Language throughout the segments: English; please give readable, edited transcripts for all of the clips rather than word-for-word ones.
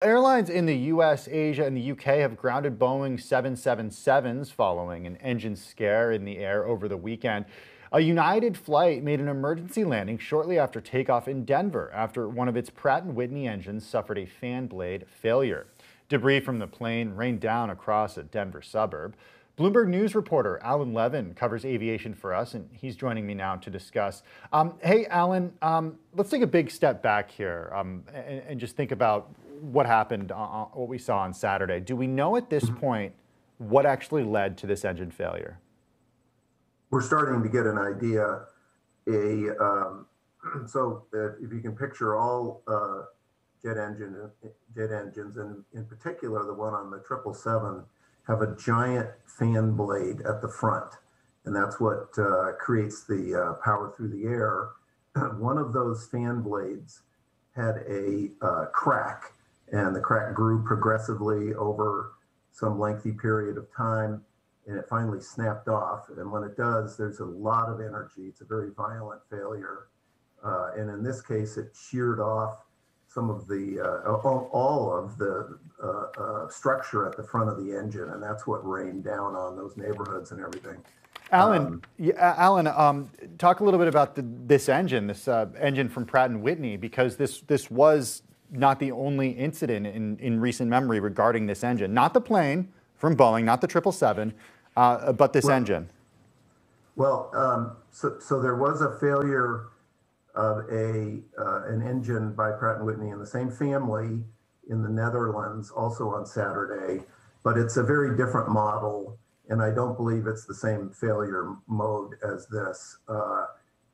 Airlines in the US, Asia, and the UK have grounded Boeing 777s following an engine scare in the air over the weekend. A United flight made an emergency landing shortly after takeoff in Denver after one of its Pratt Whitney engines suffered a fan blade failure. Debris from the plane rained down across a Denver suburb. Bloomberg News reporter Alan Levin covers aviation for us, and he's joining me now to discuss. Hey, Alan, let's take a big step back here and just think about what happened, what we saw on Saturday. Do we know at this point what actually led to this engine failure? We're starting to get an idea. So if you can picture all jet engines, and in particular the one on the 777, have a giant fan blade at the front, and that's what creates the power through the air. One of those fan blades had a crack, and the crack grew progressively over some lengthy period of time, and it finally snapped off. And when it does, there's a lot of energy. It's a very violent failure. And in this case, it sheared off some of the, all of the structure at the front of the engine, and that's what rained down on those neighborhoods and everything. Alan, talk a little bit about this engine from Pratt Whitney, because this was not the only incident in recent memory regarding this engine. Not the plane from Boeing, not the 777, but this engine. Well, so there was a failure of an engine by Pratt Whitney in the same family in the Netherlands, also on Saturday, but it's a very different model, and I don't believe it's the same failure mode as this.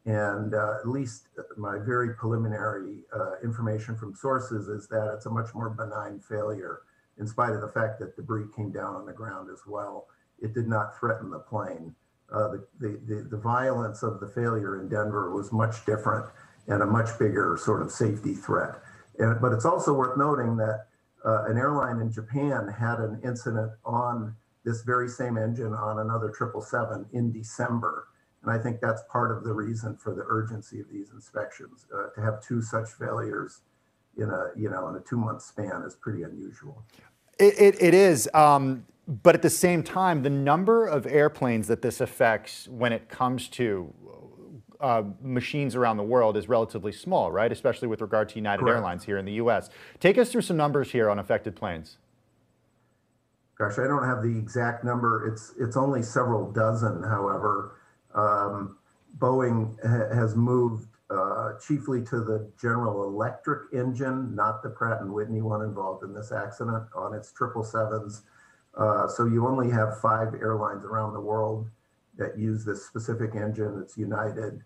At least my very preliminary information from sources is that it's a much more benign failure, in spite of the fact that debris came down on the ground as well. It did not threaten the plane. The violence of the failure in Denver was much different and a much bigger sort of safety threat. But it's also worth noting that an airline in Japan had an incident on this very same engine on another 777 in December. And I think that's part of the reason for the urgency of these inspections. To have two such failures in a 2-month span is pretty unusual. It is. But at the same time, the number of airplanes that this affects when it comes to machines around the world is relatively small, right? Especially with regard to United Airlines here in the US. Take us through some numbers here on affected planes. Gosh, I don't have the exact number. It's only several dozen, however. Boeing has moved chiefly to the General Electric engine, not the Pratt Whitney one involved in this accident, on its 777s. So you only have 5 airlines around the world that use this specific engine. It's United,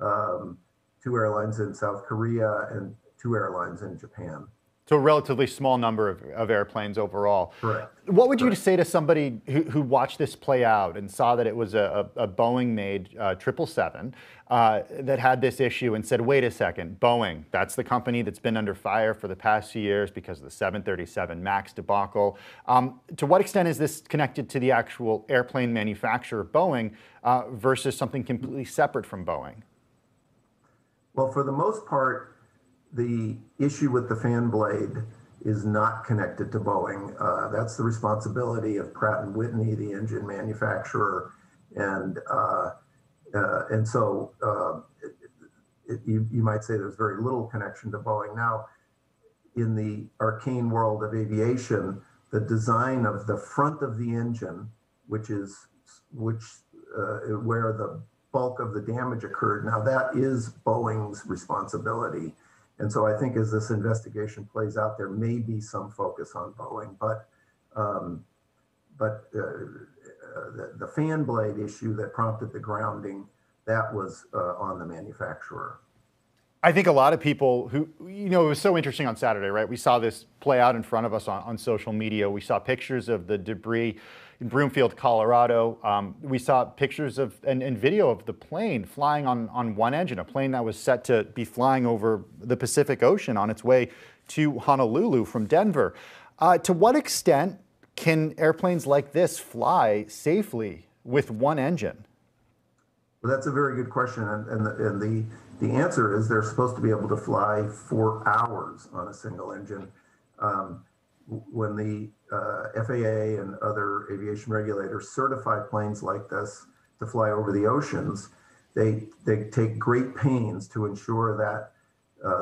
2 airlines in South Korea, and 2 airlines in Japan. So a relatively small number of airplanes overall. Correct. What would you say to somebody who watched this play out and saw that it was a Boeing-made 777 that had this issue and said, wait a second, Boeing, that's the company that's been under fire for the past few years because of the 737 MAX debacle. To what extent is this connected to the actual airplane manufacturer, Boeing, versus something completely separate from Boeing? Well, for the most part, the issue with the fan blade is not connected to Boeing. That's the responsibility of Pratt Whitney, the engine manufacturer, and so you might say there's very little connection to Boeing. Now, in the arcane world of aviation, the design of the front of the engine, which where the bulk of the damage occurred, now that is Boeing's responsibility. And so I think as this investigation plays out, there may be some focus on Boeing, but the fan blade issue that prompted the grounding, that was on the manufacturer. I think a lot of people who, it was so interesting on Saturday, right? We saw this play out in front of us on social media. We saw pictures of the debris in Broomfield, Colorado. We saw pictures of and video of the plane flying on one engine, a plane that was set to be flying over the Pacific Ocean on its way to Honolulu from Denver. To what extent can airplanes like this fly safely with one engine? Well, that's a very good question, and the answer is they're supposed to be able to fly for hours on a single engine. When the FAA and other aviation regulators certify planes like this to fly over the oceans, they take great pains to ensure that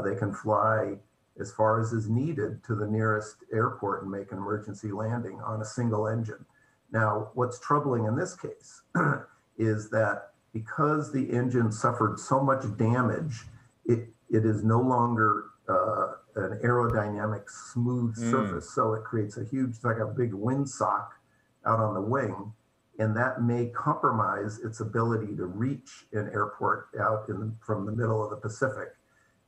they can fly as far as is needed to the nearest airport and make an emergency landing on a single engine. Now, what's troubling in this case is that because the engine suffered so much damage, it is no longer an aerodynamic smooth surface. So it creates a huge, it's like a big windsock out on the wing, and that may compromise its ability to reach an airport out from the middle of the Pacific.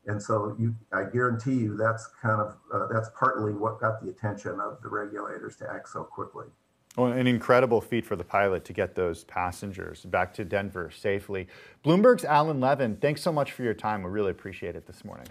And so I guarantee you that's that's partly what got the attention of the regulators to act so quickly. Well, an incredible feat for the pilot to get those passengers back to Denver safely. Bloomberg's Alan Levin, thanks so much for your time. We really appreciate it this morning.